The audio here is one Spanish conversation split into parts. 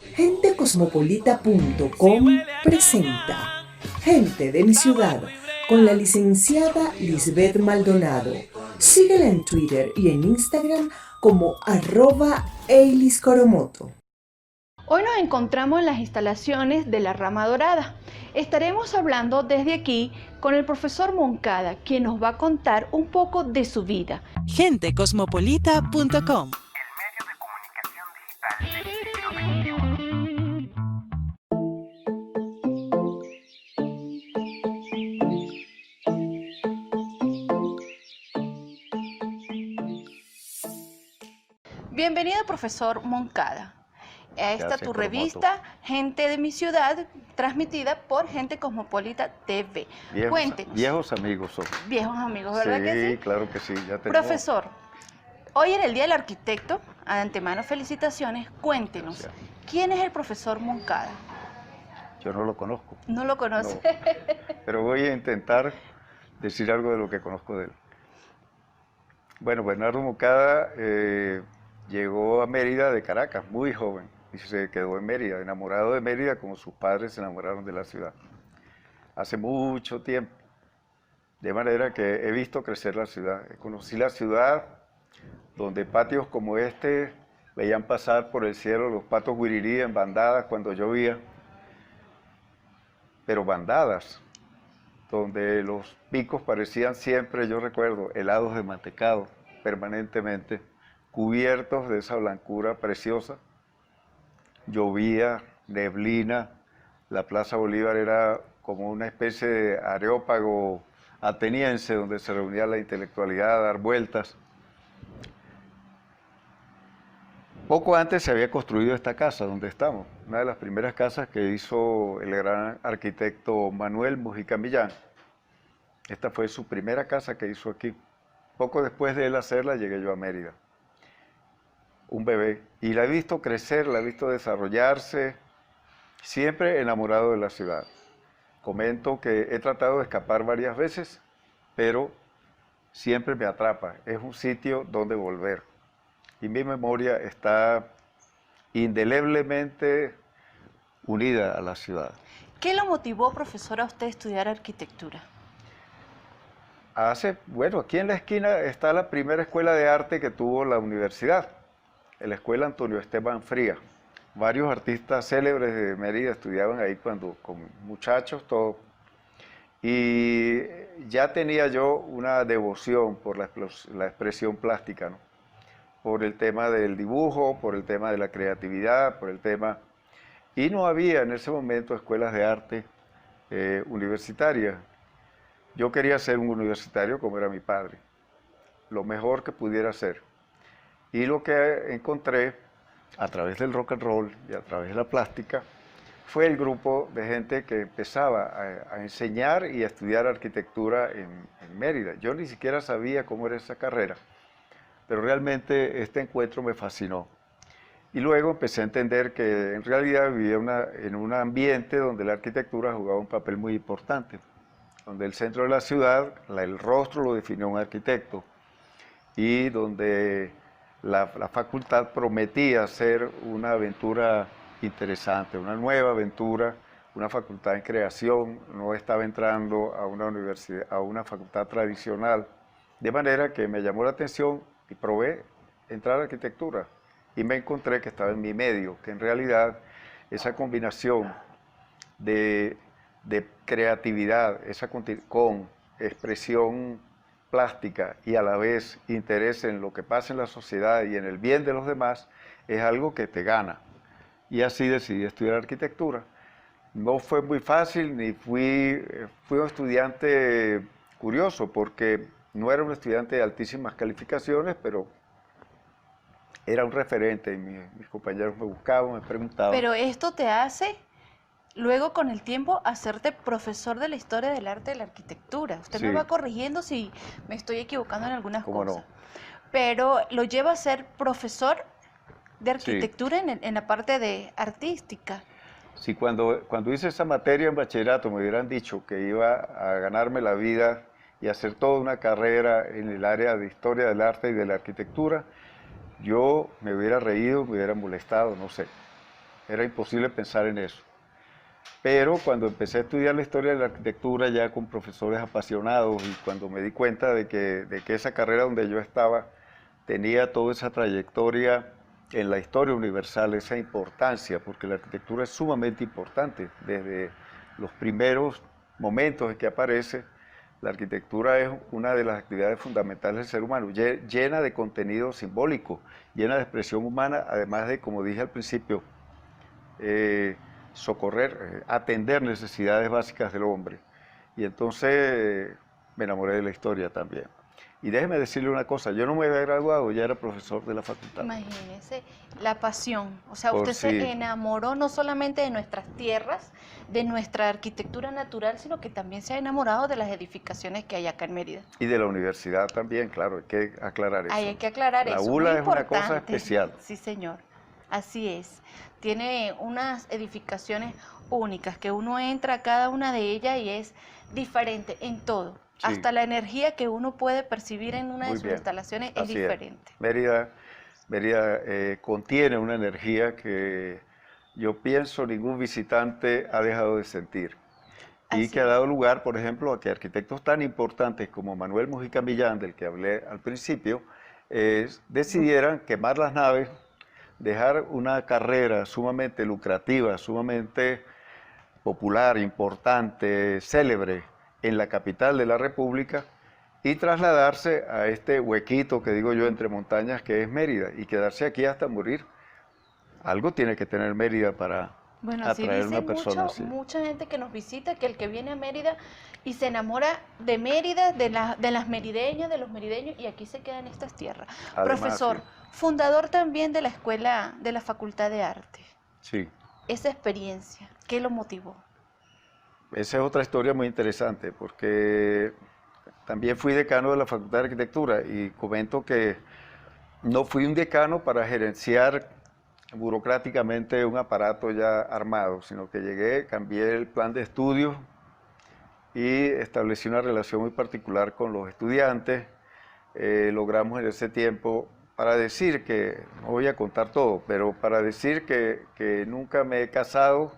Gentecosmopolita.com presenta Gente de mi ciudad con la licenciada Lisbeth Maldonado. Síguela en Twitter y en Instagram como @eiliscoromoto. Hoy nos encontramos en las instalaciones de la Rama Dorada. Estaremos hablando desde aquí con el profesor Moncada, quien nos va a contar un poco de su vida. Gentecosmopolita.com. Bienvenido, profesor Moncada. A esta Gracias, tu Coromoto. revista, Gente de mi ciudad, transmitida por Gente Cosmopolita TV. Cuéntenos. Viejos amigos son. Viejos amigos, ¿verdad que sí? Sí, claro que sí. Ya tenemos. Profesor, hoy en el Día del Arquitecto, de antemano felicitaciones, cuéntenos, Gracias. ¿quién es el profesor Moncada? Yo no lo conozco. ¿No lo conoce? No, pero voy a intentar decir algo de lo que conozco de él. Bueno, Bernardo Moncada llegó a Mérida de Caracas, muy joven, y se quedó en Mérida, enamorado de Mérida como sus padres se enamoraron de la ciudad. Hace mucho tiempo, de manera que he visto crecer la ciudad. Conocí la ciudad donde patios como este veían pasar por el cielo los patos guirirí en bandadas cuando llovía, pero bandadas, donde los picos parecían siempre, yo recuerdo, helados de mantecado, permanentemente, cubiertos de esa blancura preciosa. Llovía, neblina, la Plaza Bolívar era como una especie de areópago ateniense donde se reunía la intelectualidad a dar vueltas. Poco antes se había construido esta casa donde estamos, una de las primeras casas que hizo el gran arquitecto Manuel Mujica Millán. Esta fue su primera casa que hizo aquí. Poco después de él hacerla, llegué yo a Mérida. Un bebé. Y la he visto crecer, la he visto desarrollarse, siempre enamorado de la ciudad. Comento que he tratado de escapar varias veces, pero siempre me atrapa. Es un sitio donde volver. Y mi memoria está indeleblemente unida a la ciudad. ¿Qué lo motivó, profesor, a usted a estudiar arquitectura? Bueno, aquí en la esquina está la primera escuela de arte que tuvo la universidad, la Escuela Antonio Esteban Frías. Varios artistas célebres de Mérida estudiaban ahí como muchachos, todos. Y ya tenía yo una devoción por la expresión plástica, ¿no? Por el tema del dibujo, por el tema de la creatividad, por el tema... Y no había en ese momento escuelas de arte universitarias. Yo quería ser un universitario como era mi padre, lo mejor que pudiera ser. Y lo que encontré a través del rock and roll y a través de la plástica fue el grupo de gente que empezaba a enseñar y a estudiar arquitectura en Mérida. Yo ni siquiera sabía cómo era esa carrera, pero realmente este encuentro me fascinó. Y luego empecé a entender que en realidad vivía en un ambiente donde la arquitectura jugaba un papel muy importante, donde el centro de la ciudad, el rostro lo definió un arquitecto, y donde la facultad prometía ser una aventura interesante, una nueva aventura, una facultad en creación, no estaba entrando a una universidad, a una facultad tradicional, de manera que me llamó la atención y probé entrar a arquitectura, y me encontré que estaba en mi medio, que en realidad esa combinación de creatividad, con expresión plástica y a la vez interés en lo que pasa en la sociedad y en el bien de los demás, es algo que te gana. Y así decidí estudiar arquitectura. No fue muy fácil, fui un estudiante curioso, porque no era un estudiante de altísimas calificaciones, pero era un referente y mis compañeros me buscaban, me preguntaban. Pero esto te hace, luego con el tiempo, hacerte profesor de la historia del arte y de la arquitectura. Usted me Sí. va corrigiendo si me estoy equivocando en algunas ¿Cómo cosas. no? Pero lo lleva a ser profesor de Sí. arquitectura en la parte de artística. Si cuando hice esa materia en bachillerato me hubieran dicho que iba a ganarme la vida y hacer toda una carrera en el área de historia del arte y de la arquitectura, yo me hubiera reído, me hubiera molestado, no sé. era imposible pensar en eso. Pero cuando empecé a estudiar la historia de la arquitectura ya con profesores apasionados y cuando me di cuenta de que esa carrera donde yo estaba tenía toda esa trayectoria en la historia universal, esa importancia, porque la arquitectura es sumamente importante. Desde los primeros momentos en que aparece, la arquitectura es una de las actividades fundamentales del ser humano, llena de contenido simbólico, llena de expresión humana, además de, como dije al principio, socorrer, atender necesidades básicas del hombre. Y entonces me enamoré de la historia también. Y déjeme decirle una cosa, yo no me había graduado, ya era profesor de la facultad. Imagínese la pasión, o sea, Por usted sí. se enamoró no solamente de nuestras tierras, de nuestra arquitectura natural, sino que también se ha enamorado de las edificaciones que hay acá en Mérida. Y de la universidad también, claro, hay que aclarar eso. Ahí hay que aclarar eso. La ULA muy es una cosa importante. especial. Sí, señor. Así es. Tiene unas edificaciones únicas, que uno entra a cada una de ellas y es diferente en todo. Sí. Hasta la energía que uno puede percibir en una de Muy sus bien. instalaciones es Así diferente. Mérida contiene una energía que yo pienso ningún visitante ha dejado de sentir. Y Así que ha es. dado lugar, por ejemplo, a que arquitectos tan importantes como Manuel Mujica Millán, del que hablé al principio, decidieran quemar las naves, dejar una carrera sumamente lucrativa, sumamente popular, importante, célebre en la capital de la República y trasladarse a este huequito que digo yo entre montañas que es Mérida y quedarse aquí hasta morir. Algo tiene que tener Mérida para Bueno, así atraer a dice una persona así. mucha gente que nos visita, que el que viene a Mérida y se enamora de Mérida, de las merideñas, de los merideños, y aquí se queda en estas tierras. Además, Profesor, sí. fundador también de la escuela, de la Facultad de Arte. Sí. Esa experiencia, ¿qué lo motivó? Esa es otra historia muy interesante, porque también fui decano de la Facultad de Arquitectura y comento que no fui un decano para gerenciar burocráticamente un aparato ya armado, sino que llegué, cambié el plan de estudios y establecí una relación muy particular con los estudiantes. Logramos en ese tiempo, para decir que, no voy a contar todo, pero para decir que nunca me he casado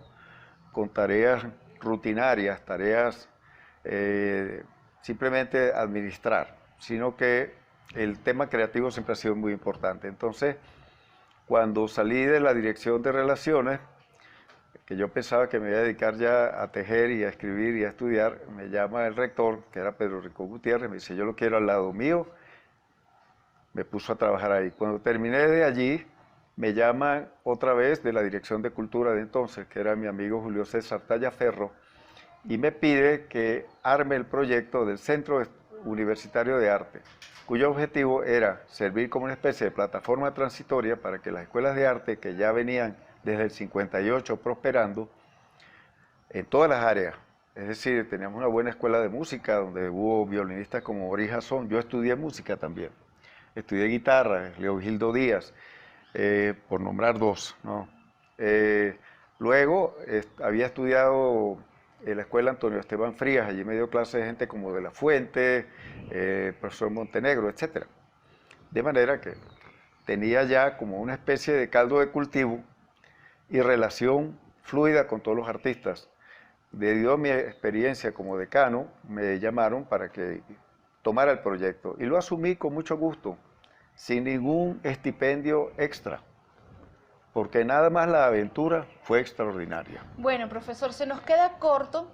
con tareas rutinarias, tareas simplemente administrar, sino que el tema creativo siempre ha sido muy importante. Entonces, cuando salí de la dirección de relaciones, que yo pensaba que me iba a dedicar ya a tejer y a escribir y a estudiar, me llama el rector, que era Pedro Rico Gutiérrez, me dice, yo lo quiero al lado mío, me puso a trabajar ahí. Cuando terminé de allí, me llaman otra vez de la Dirección de Cultura de entonces, que era mi amigo Julio César Tallaferro, y me pide que arme el proyecto del Centro Universitario de Arte, cuyo objetivo era servir como una especie de plataforma transitoria para que las escuelas de arte que ya venían desde el 58 prosperando en todas las áreas, es decir, teníamos una buena escuela de música donde hubo violinistas como Ori Jason, yo estudié música también, estudié guitarra, Leogildo Díaz, por nombrar dos, ¿no? Luego había estudiado en la escuela Antonio Esteban Frías, allí me dio clases de gente como de la Fuente, profesor Montenegro, etc. De manera que tenía ya como una especie de caldo de cultivo y relación fluida con todos los artistas. Debido a mi experiencia como decano, me llamaron para que tomara el proyecto y lo asumí con mucho gusto, sin ningún estipendio extra, porque nada más la aventura fue extraordinaria. Bueno, profesor, se nos queda corto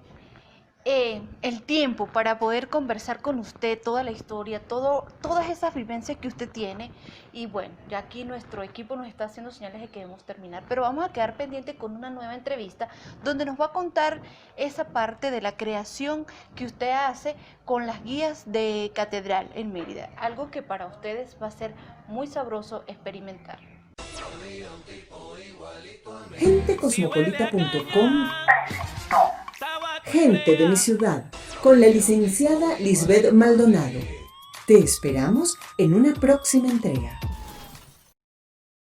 el tiempo para poder conversar con usted toda la historia, todas esas vivencias que usted tiene. Y bueno, ya aquí nuestro equipo nos está haciendo señales de que debemos terminar, pero vamos a quedar pendiente con una nueva entrevista donde nos va a contar esa parte de la creación que usted hace con las guías de catedral en Mérida, algo que para ustedes va a ser muy sabroso experimentar. Gentecosmopolita.com. Gente de mi ciudad, con la licenciada Lisbeth Maldonado. Te esperamos en una próxima entrega.